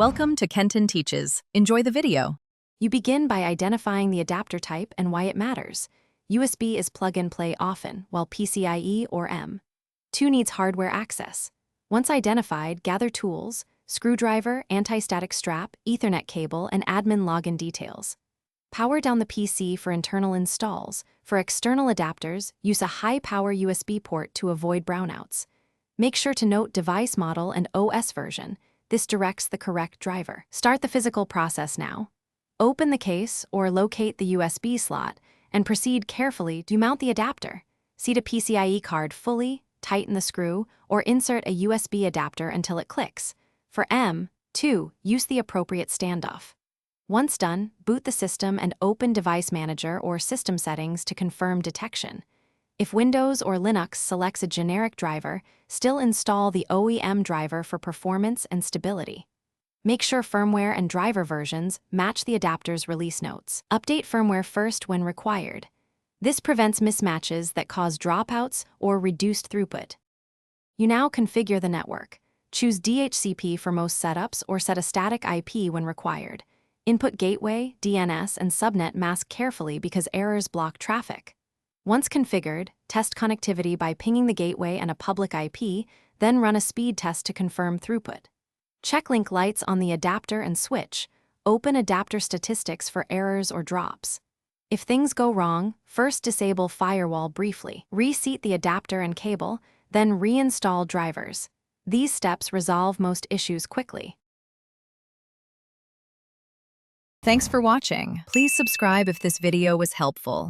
Welcome to Kenton Teaches. Enjoy the video. You begin by identifying the adapter type and why it matters. USB is plug-and-play often, while PCIe or M.2 needs hardware access. Once identified, gather tools, screwdriver, anti-static strap, Ethernet cable, and admin login details. Power down the PC for internal installs. For external adapters, use a high-power USB port to avoid brownouts. Make sure to note device model and OS version. This directs the correct driver. Start the physical process now. Open the case or locate the USB slot and proceed carefully to mount the adapter. Seat a PCIe card fully, tighten the screw, or insert a USB adapter until it clicks. For M.2, use the appropriate standoff. Once done, boot the system and open Device Manager or System Settings to confirm detection. If Windows or Linux selects a generic driver, still install the OEM driver for performance and stability. Make sure firmware and driver versions match the adapter's release notes. Update firmware first when required. This prevents mismatches that cause dropouts or reduced throughput. You now configure the network. Choose DHCP for most setups or set a static IP when required. Input gateway, DNS, and subnet mask carefully because errors block traffic. Once configured, test connectivity by pinging the gateway and a public IP, then run a speed test to confirm throughput. Checklink lights on the adapter and switch. Open adapter statistics for errors or drops. If things go wrong, first disable firewall briefly. Reseat the adapter and cable, then reinstall drivers. These steps resolve most issues quickly. Thanks for watching. Please subscribe if this video was helpful.